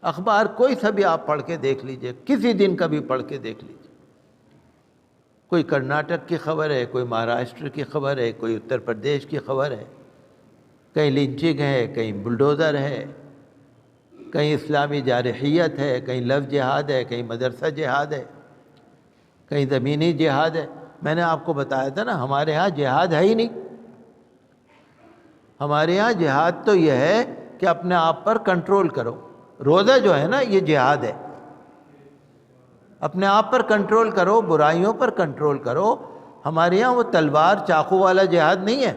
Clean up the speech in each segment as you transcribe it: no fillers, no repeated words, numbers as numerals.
اخبار کوئی سا بھی آپ پڑھ کے دیکھ لیجئے، کسی دن کا بھی پڑھ کے دیکھ لیجئے، کوئی کرناٹک کی خبر ہے، کوئی مہاراشٹر کی خبر ہے، کوئی اتر پردیش کی خبر ہے، کہیں لنچنگ ہے، کہیں بلڈوزر ہے، کہیں اسلامی جارحیت ہے، کہیں لو جہاد ہے، کہیں مدرسہ جہاد ہے، کہیں زمینی جہاد ہے۔ میں نے آپ کو بتایا تھا نا، ہمارے ہاں جہاد ہے ہی نہیں۔ ہمارے ہاں جہاد تو یہ ہے کہ اپنے آپ پر کنٹرول کرو۔ روزہ جو ہے نا، یہ جہاد ہے، اپنے آپ پر کنٹرول کرو، برائیوں پر کنٹرول کرو۔ ہمارے ہاں وہ تلوار چاقو والا جہاد نہیں ہے۔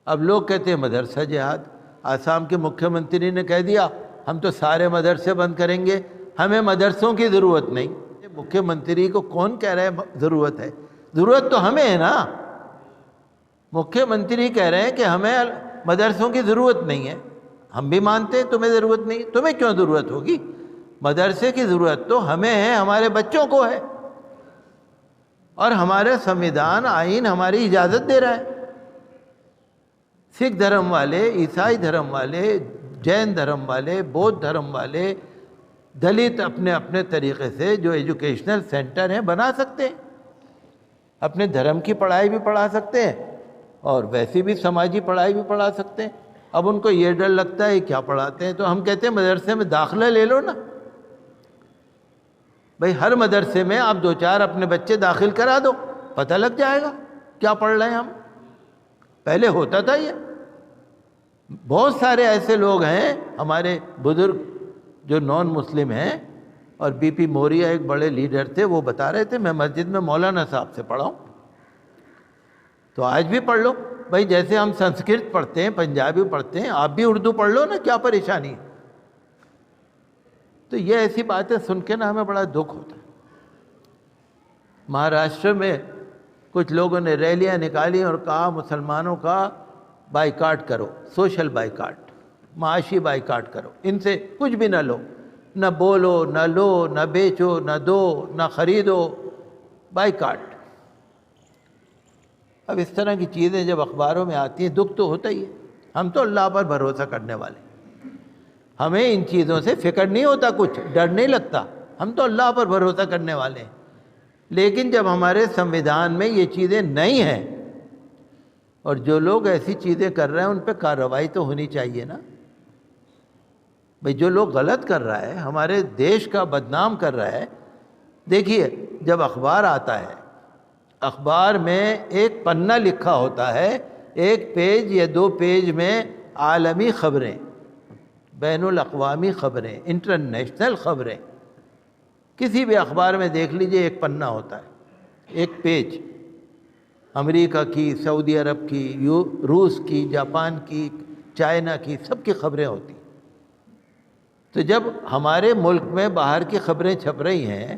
اب لوگ کہتے ہیں مدرسہ جہاد۔ آسام کے مکھیہ منتری نے کہہ دیا ہم تو سارے مدرسے بند کریں گے، ہمیں مدرسوں کی ضرورت نہیں۔ مکھیہ منتری کو کون کہہ رہا ہے ضرورت ہے؟ ضرورت تو ہمیں ہے نا۔ مکھیہ منتری کہہ رہے ہیں کہ ہمیں مدرسوں کی ضرورت نہیں ہے۔ ہم بھی مانتے ہیں تمہیں ضرورت نہیں، تمہیں کیوں ضرورت ہوگی؟ مدرسے کی ضرورت تو ہمیں ہے، ہمارے بچوں کو ہے، اور ہمارے سنویدھان آئین ہماری اجازت دے رہا ہے۔ سکھ دھرم والے، عیسائی دھرم والے، جین دھرم والے، بودھ دھرم والے، دلت اپنے اپنے طریقے سے جو ایجوکیشنل سینٹر ہیں بنا سکتے ہیں، اپنے دھرم کی پڑھائی بھی پڑھا سکتے ہیں اور ویسی بھی سماجی پڑھائی بھی پڑھا سکتے ہیں۔ اب ان کو یہ ڈر لگتا ہے کیا پڑھاتے ہیں، تو ہم کہتے ہیں مدرسے میں داخلہ لے لو نا بھئی، ہر مدرسے میں آپ 2-4 اپنے بچے داخل کرا دو، پتہ لگ جائے گا کیا پڑھ رہے ہیں ہم۔ پہلے ہوتا تھا یہ۔ بہت سارے ایسے لوگ ہیں ہمارے بزرگ جو نان مسلم ہیں، اور بی پی موریہ ایک بڑے لیڈر تھے، وہ بتا رہے تھے میں مسجد میں مولانا صاحب سے پڑھا ہوں۔ تو آج بھی پڑھ لو بھائی، جیسے ہم سنسکرت پڑھتے ہیں، پنجابی پڑھتے ہیں، آپ بھی اردو پڑھ لو نا، کیا پریشانی ہے؟ تو یہ ایسی باتیں سن کے نا ہمیں بڑا دکھ ہوتا ہے۔ مہاراشٹر میں کچھ لوگوں نے ریلیاں نکالی اور کہا مسلمانوں کا بائیکاٹ کرو، سوشل بائیکاٹ، معاشی بائیکاٹ کرو، ان سے کچھ بھی نہ لو، نہ بولو، نہ لو، نہ بیچو، نہ دو، نہ خریدو، بائیکاٹ۔ اب اس طرح کی چیزیں جب اخباروں میں آتی ہیں دکھ تو ہوتا ہی ہے۔ ہم تو اللہ پر بھروسہ کرنے والے ہیں، ہمیں ان چیزوں سے فکر نہیں ہوتا، کچھ ڈر نہیں لگتا، ہم تو اللہ پر بھروسہ کرنے والے ہیں۔ لیکن جب ہمارے سنویدھان میں یہ چیزیں نہیں ہیں، اور جو لوگ ایسی چیزیں کر رہے ہیں ان پہ کارروائی تو ہونی چاہیے نا بھئی۔ جو لوگ غلط کر رہا ہے، ہمارے دیش کا بدنام کر رہا ہے۔ دیکھیے، جب اخبار آتا ہے، اخبار میں ایک پنہ لکھا ہوتا ہے، 1 پیج یا 2 پیج میں عالمی خبریں، بین الاقوامی خبریں، انٹرنیشنل خبریں۔ کسی بھی اخبار میں دیکھ لیجئے ایک پنہ ہوتا ہے، 1 پیج، امریکہ کی، سعودی عرب کی، روس کی، جاپان کی، چائنا کی، سب کی خبریں ہوتی ہیں۔ تو جب ہمارے ملک میں باہر کی خبریں چھپ رہی ہیں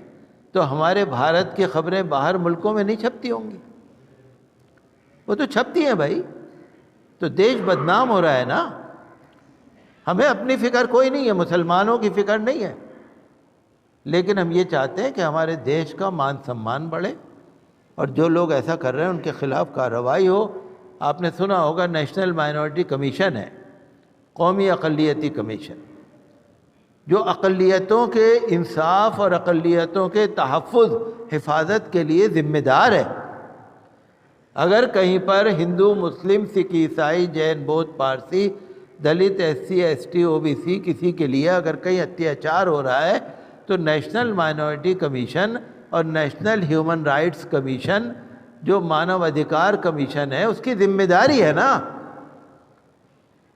تو ہمارے بھارت کی خبریں باہر ملکوں میں نہیں چھپتی ہوں گی؟ وہ تو چھپتی ہیں بھائی۔ تو دیش بدنام ہو رہا ہے نا۔ ہمیں اپنی فکر کوئی نہیں ہے، مسلمانوں کی فکر نہیں ہے، لیکن ہم یہ چاہتے ہیں کہ ہمارے دیش کا مان سمان بڑھے، اور جو لوگ ایسا کر رہے ہیں ان کے خلاف کارروائی ہو۔ آپ نے سنا ہوگا نیشنل مائنورٹی کمیشن ہے، قومی اقلیتی کمیشن، جو اقلیتوں کے انصاف اور اقلیتوں کے تحفظ، حفاظت کے لیے ذمہ دار ہے۔ اگر کہیں پر ہندو، مسلم، سکھ، عیسائی، جین، بودھ، پارسی، دلت، SC ST OBC کسی کے لیے اگر کہیں اتیاچار ہو رہا ہے تو نیشنل مائنورٹی کمیشن اور نیشنل ہیومن رائٹس کمیشن جو مانو ادھیکار کمیشن ہے، اس کی ذمہ داری ہے نا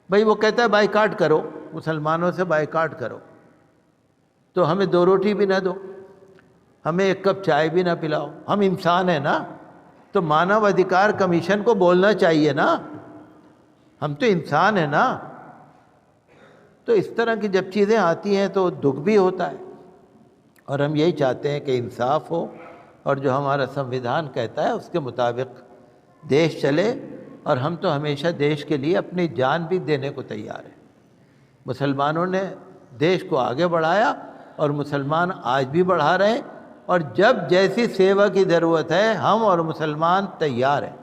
بھئی۔ وہ کہتا ہے بائیکاٹ کرو، مسلمانوں سے بائیکاٹ کرو، تو ہمیں 2 روٹی بھی نہ دو، ہمیں 1 کپ چائے بھی نہ پلاؤ، ہم انسان ہیں نا۔ تو مانو ادھیکار کمیشن کو بولنا چاہیے نا، ہم تو انسان ہیں نا۔ تو اس طرح کی جب چیزیں آتی ہیں تو دکھ بھی ہوتا ہے، اور ہم یہی چاہتے ہیں کہ انصاف ہو، اور جو ہمارا سنویدھان کہتا ہے اس کے مطابق دیش چلے، اور ہم تو ہمیشہ دیش کے لیے اپنی جان بھی دینے کو تیار ہیں۔ مسلمانوں نے دیش کو آگے بڑھایا، اور مسلمان آج بھی بڑھا رہے ہیں، اور جب جیسی سیوا کی ضرورت ہے ہم اور مسلمان تیار ہیں۔